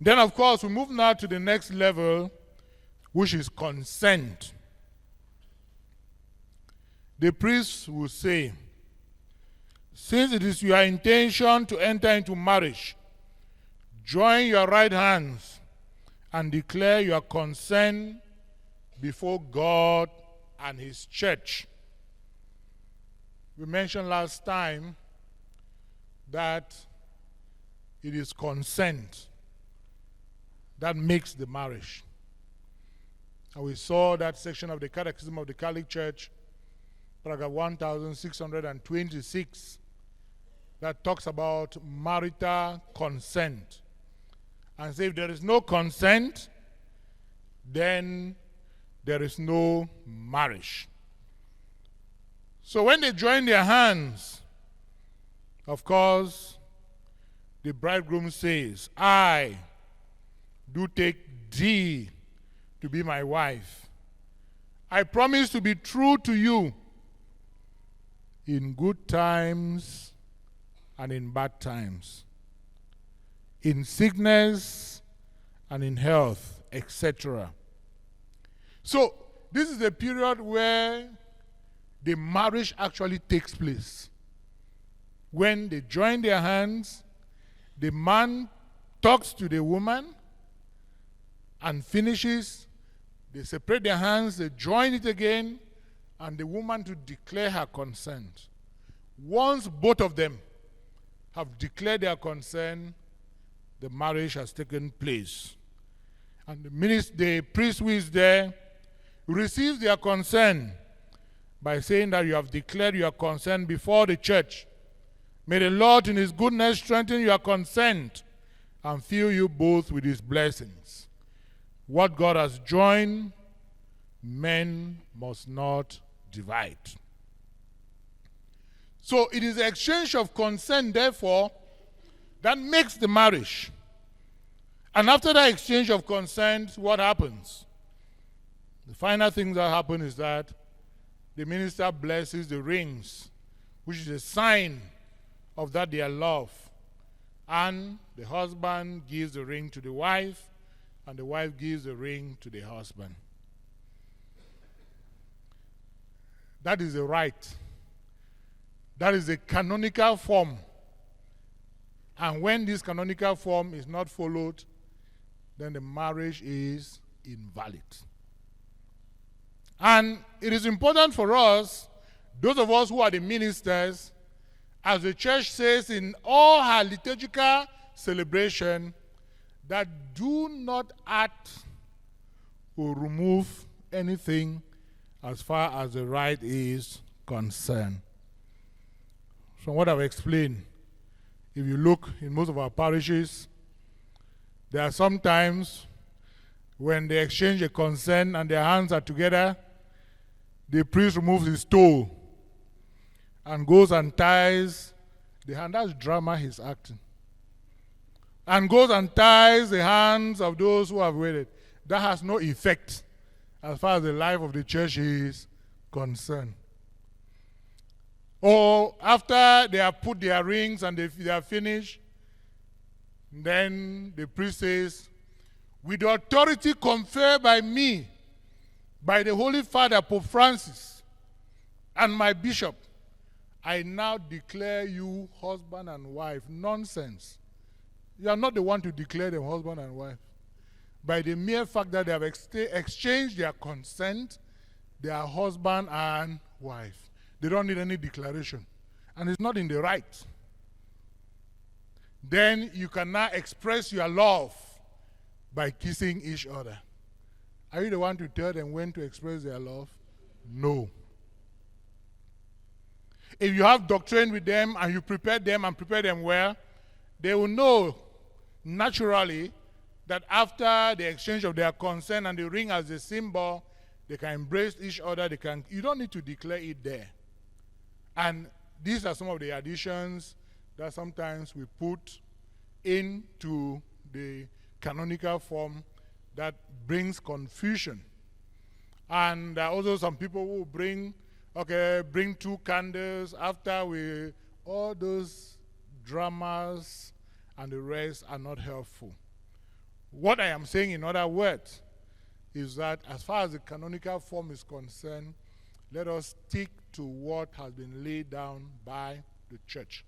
Then, of course, we move now to the next level, which is consent. The priest will say, since it is your intention to enter into marriage, join your right hands and declare your consent before God and His church. We mentioned last time that it is consent that makes the marriage. And we saw that section of the Catechism of the Catholic Church, paragraph 1626, that talks about marital consent. And say if there is no consent, then there is no marriage. So when they join their hands, of course, the bridegroom says, I do take thee to be my wife. I promise to be true to you in good times and in bad times, in sickness and in health, etc. So this is a period where the marriage actually takes place. When they join their hands, the man talks to the woman and finishes. They separate their hands, they join it again, and the woman to declare her consent. Once both of them have declared their consent, the marriage has taken place. And the priest who is there receives their consent by saying that you have declared your consent before the church. May the Lord in His goodness strengthen your consent and fill you both with His blessings. What God has joined, men must not divide. So it is the exchange of consent, therefore, that makes the marriage. And after that exchange of consent, what happens? The final thing that happens is that the minister blesses the rings, which is a sign of that their love. And the husband gives the ring to the wife, and the wife gives the ring to the husband. That is a rite. That is a canonical form. And when this canonical form is not followed, then the marriage is invalid. And it is important for us, those of us who are the ministers, as the church says in all her liturgical celebration, that do not add or remove anything as far as the rite is concerned. From what I've explained, if you look in most of our parishes, there are some times when they exchange a consent and their hands are together, the priest removes his toe and goes and ties the hand. That's drama he's acting. And goes and ties the hands of those who have waited. That has no effect as far as the life of the church is concerned. Or after they have put their rings and they are finished, then the priest says, with the authority conferred by me, by the Holy Father, Pope Francis, and my bishop, I now declare you husband and wife. Nonsense. You are not the one to declare them husband and wife. By the mere fact that they have exchanged their consent, they are husband and wife. They don't need any declaration. And it's not in the rite. Then you can now express your love by kissing each other. Are you the one to tell them when to express their love? No. If you have doctrine with them and you prepare them well, they will know naturally that after the exchange of their consent and the ring as a symbol, they can embrace each other. You don't need to declare it there. And these are some of the additions that sometimes we put into the canonical form that brings confusion. And there are also some people who bring 2 candles after all those dramas and the rest are not helpful. What I am saying, in other words, is that as far as the canonical form is concerned, let us stick to what has been laid down by the church.